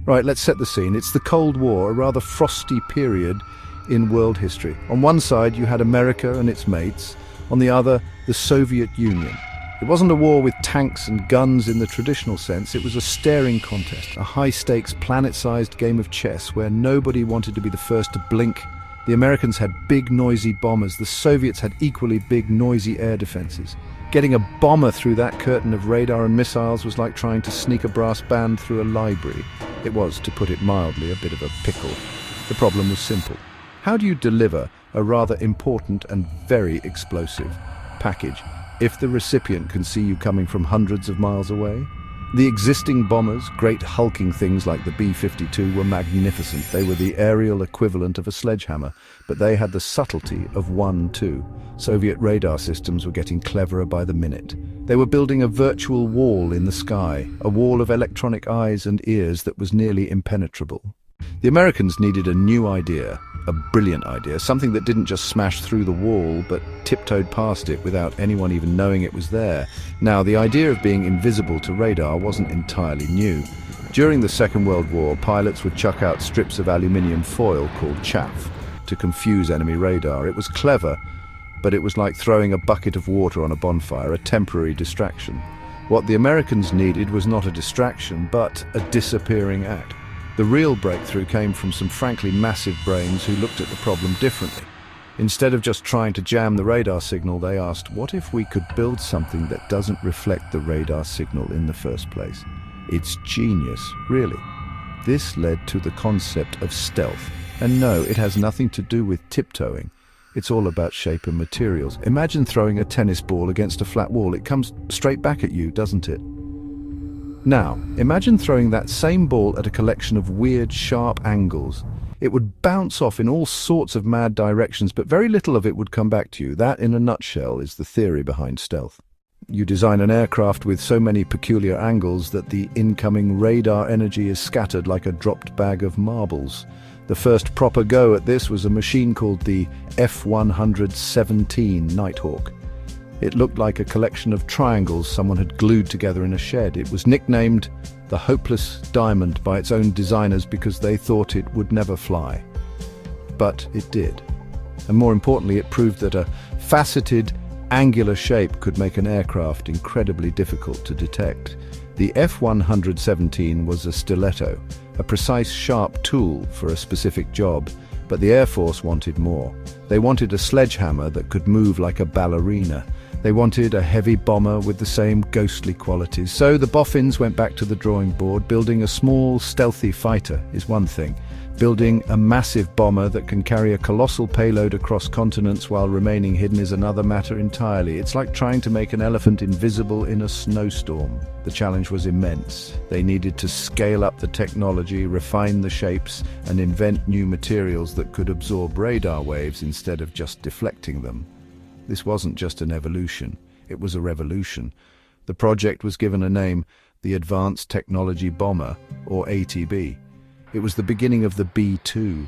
Right, let's set the scene. It's the Cold War, a rather frosty period in world history. On one side, you had America and its mates. On the other, the Soviet Union. It wasn't a war with tanks and guns in the traditional sense. It was a staring contest, a high-stakes, planet-sized game of chess where nobody wanted to be the first to blink. The Americans had big, noisy bombers. The Soviets had equally big, noisy air defenses. Getting a bomber through that curtain of radar and missiles was like trying to sneak a brass band through a library. It was, to put it mildly, a bit of a pickle. The problem was simple. How do you deliver a rather important and very explosive package if the recipient can see you coming from hundreds of miles away? The existing bombers, great hulking things like the B-2, were magnificent. They were the aerial equivalent of a sledgehammer, but they had the subtlety of 1-2. Soviet radar systems were getting cleverer by the minute. They were building a virtual wall in the sky, a wall of electronic eyes and ears that was nearly impenetrable. The Americans needed a new idea, a brilliant idea, something that didn't just smash through the wall, but tiptoed past it without anyone even knowing it was there. Now, the idea of being invisible to radar wasn't entirely new. During the Second World War, pilots would chuck out strips of aluminium foil called chaff to confuse enemy radar. It was clever, but it was like throwing a bucket of water on a bonfire, a temporary distraction. What the Americans needed was not a distraction, but a disappearing act. The real breakthrough came from some frankly massive brains who looked at the problem differently. Instead of just trying to jam the radar signal, they asked, what if we could build something that doesn't reflect the radar signal in the first place? It's genius, really. This led to the concept of stealth. And no, it has nothing to do with tiptoeing. It's all about shape and materials. Imagine throwing a tennis ball against a flat wall. It comes straight back at you, doesn't it? Now, imagine throwing that same ball at a collection of weird, sharp angles. It would bounce off in all sorts of mad directions, but very little of it would come back to you. That, in a nutshell, is the theory behind stealth. You design an aircraft with so many peculiar angles that the incoming radar energy is scattered like a dropped bag of marbles. The first proper go at this was a machine called the F-117 Nighthawk. It looked like a collection of triangles someone had glued together in a shed. It was nicknamed the Hopeless Diamond by its own designers because they thought it would never fly. But it did. And more importantly, it proved that a faceted, angular shape could make an aircraft incredibly difficult to detect. The F-117 was a stiletto, a precise, sharp tool for a specific job, but the Air Force wanted more. They wanted a sledgehammer that could move like a ballerina. They wanted a heavy bomber with the same ghostly qualities. So the boffins went back to the drawing board. Building a small, stealthy fighter is one thing. Building a massive bomber that can carry a colossal payload across continents while remaining hidden is another matter entirely. It's like trying to make an elephant invisible in a snowstorm. The challenge was immense. They needed to scale up the technology, refine the shapes, and invent new materials that could absorb radar waves instead of just deflecting them. This wasn't just an evolution, it was a revolution. The project was given a name, the Advanced Technology Bomber, or ATB. It was the beginning of the B-2.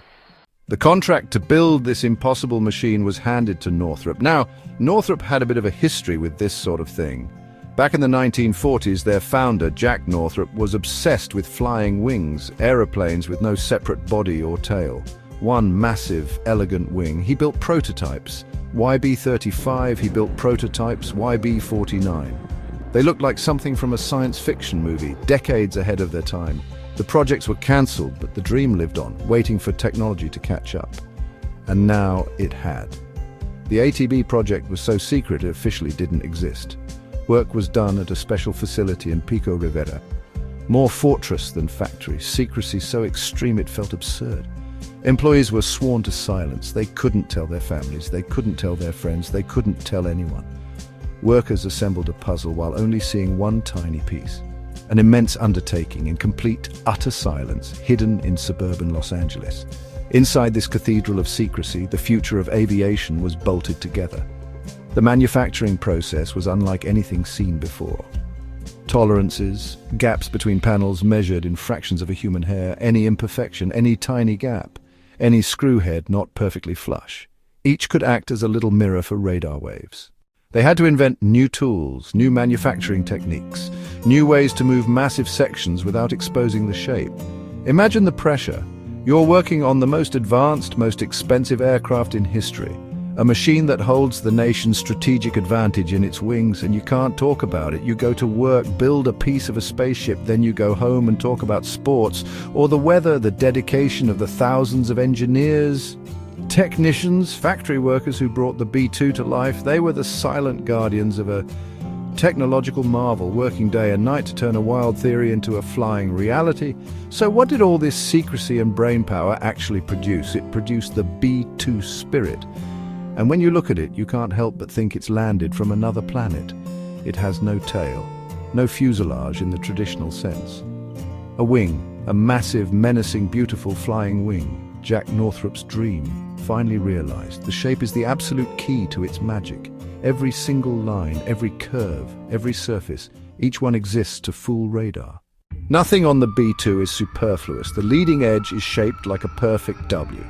The contract to build this impossible machine was handed to Northrop. Now, Northrop had a bit of a history with this sort of thing. Back in the 1940s, their founder, Jack Northrop, was obsessed with flying wings, aeroplanes with no separate body or tail. One massive, elegant wing. He built prototypes. YB-35, he built prototypes, YB-49. They looked like something from a science fiction movie, decades ahead of their time. The projects were cancelled, but the dream lived on, waiting for technology to catch up. And now it had. The ATB project was so secret it officially didn't exist. Work was done at a special facility in Pico Rivera. More fortress than factory, secrecy so extreme it felt absurd. Employees were sworn to silence. They couldn't tell their families, they couldn't tell their friends, they couldn't tell anyone. Workers assembled a puzzle while only seeing one tiny piece. An immense undertaking in complete, utter silence, hidden in suburban Los Angeles. Inside this cathedral of secrecy, the future of aviation was bolted together. The manufacturing process was unlike anything seen before. Tolerances, gaps between panels measured in fractions of a human hair, any imperfection, any tiny gap, any screw head not perfectly flush. Each could act as a little mirror for radar waves. They had to invent new tools, new manufacturing techniques, new ways to move massive sections without exposing the shape. Imagine the pressure. You're working on the most advanced, most expensive aircraft in history. A machine that holds the nation's strategic advantage in its wings, and you can't talk about it. You go to work, build a piece of a spaceship, then you go home and talk about sports, or the weather, the dedication of the thousands of engineers, technicians, factory workers who brought the B-2 to life. They were the silent guardians of a technological marvel, working day and night to turn a wild theory into a flying reality. So what did all this secrecy and brainpower actually produce? It produced the B-2 spirit. And when you look at it, you can't help but think it's landed from another planet. It has no tail, no fuselage in the traditional sense. A wing, a massive, menacing, beautiful flying wing. Jack Northrop's dream, finally realized. The shape is the absolute key to its magic. Every single line, every curve, every surface, each one exists to fool radar. Nothing on the B-2 is superfluous. The leading edge is shaped like a perfect W.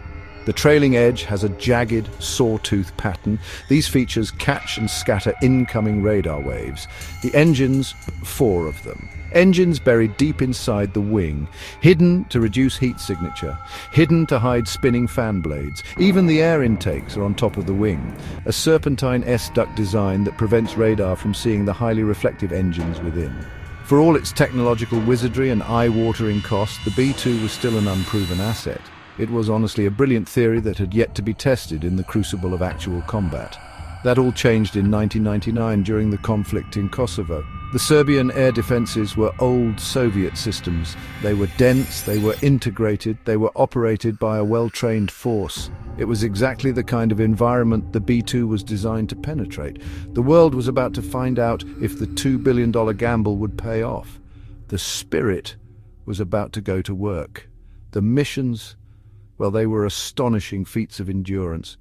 The trailing edge has a jagged, sawtooth pattern. These features catch and scatter incoming radar waves. The engines, 4 of them. Engines buried deep inside the wing, hidden to reduce heat signature, hidden to hide spinning fan blades. Even the air intakes are on top of the wing, a serpentine S-duct design that prevents radar from seeing the highly reflective engines within. For all its technological wizardry and eye-watering cost, the B-2 was still an unproven asset. It was honestly a brilliant theory that had yet to be tested in the crucible of actual combat. That all changed in 1999 during the conflict in Kosovo. The Serbian air defenses were old Soviet systems. They were dense, they were integrated, they were operated by a well-trained force. It was exactly the kind of environment the B-2 was designed to penetrate. The world was about to find out if the $2 billion gamble would pay off. The spirit was about to go to work. The missions, well, they were astonishing feats of endurance.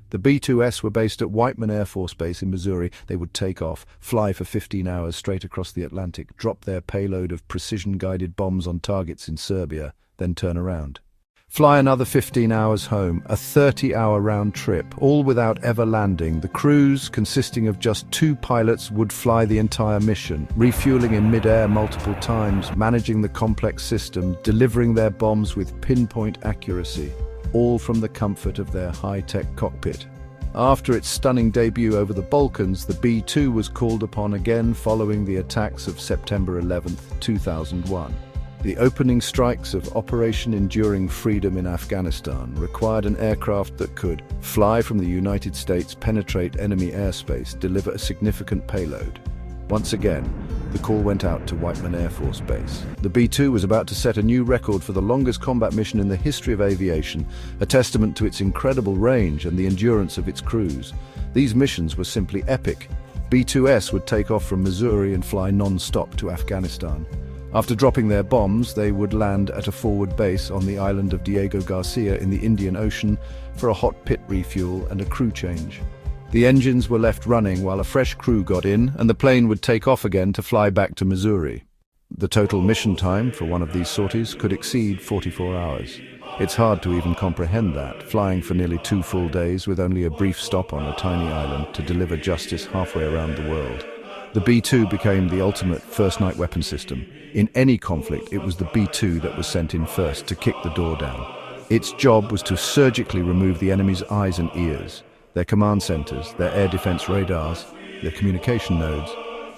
The B-2S were based at Whiteman Air Force Base in Missouri. They would take off, fly for 15 hours straight across the Atlantic, drop their payload of precision-guided bombs on targets in Serbia, then turn around. Fly another 15 hours home, a 30-hour round trip, all without ever landing. The crews, consisting of just 2 pilots, would fly the entire mission, refueling in mid-air multiple times, managing the complex system, delivering their bombs with pinpoint accuracy, all from the comfort of their high-tech cockpit. After its stunning debut over the Balkans, the B-2 was called upon again following the attacks of September 11, 2001. The opening strikes of Operation Enduring Freedom in Afghanistan required an aircraft that could fly from the United States, penetrate enemy airspace, deliver a significant payload. Once again, the call went out to Whiteman Air Force Base. The B-2 was about to set a new record for the longest combat mission in the history of aviation, a testament to its incredible range and the endurance of its crews. These missions were simply epic. B-2S would take off from Missouri and fly non-stop to Afghanistan. After dropping their bombs, they would land at a forward base on the island of Diego Garcia in the Indian Ocean for a hot pit refuel and a crew change. The engines were left running while a fresh crew got in, and the plane would take off again to fly back to Missouri. The total mission time for one of these sorties could exceed 44 hours. It's hard to even comprehend that, flying for nearly 2 full days with only a brief stop on a tiny island to deliver justice halfway around the world. The B-2 became the ultimate first-night weapon system. In any conflict, it was the B-2 that was sent in first to kick the door down. Its job was to surgically remove the enemy's eyes and ears, their command centers, their air defense radars, their communication nodes.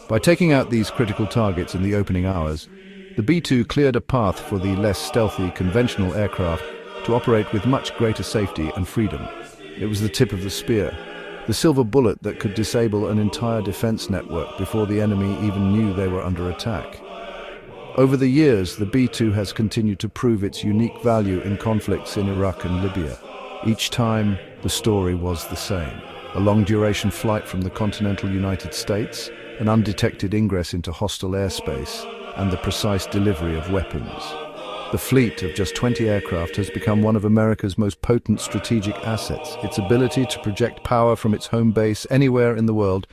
By taking out these critical targets in the opening hours, the B-2 cleared a path for the less stealthy conventional aircraft to operate with much greater safety and freedom. It was the tip of the spear, the silver bullet that could disable an entire defense network before the enemy even knew they were under attack. Over the years, the B-2 has continued to prove its unique value in conflicts in Iraq and Libya. Each time, the story was the same. A long-duration flight from the continental United States, an undetected ingress into hostile airspace, and the precise delivery of weapons. The fleet of just 20 aircraft has become one of America's most potent strategic assets. Its ability to project power from its home base anywhere in the world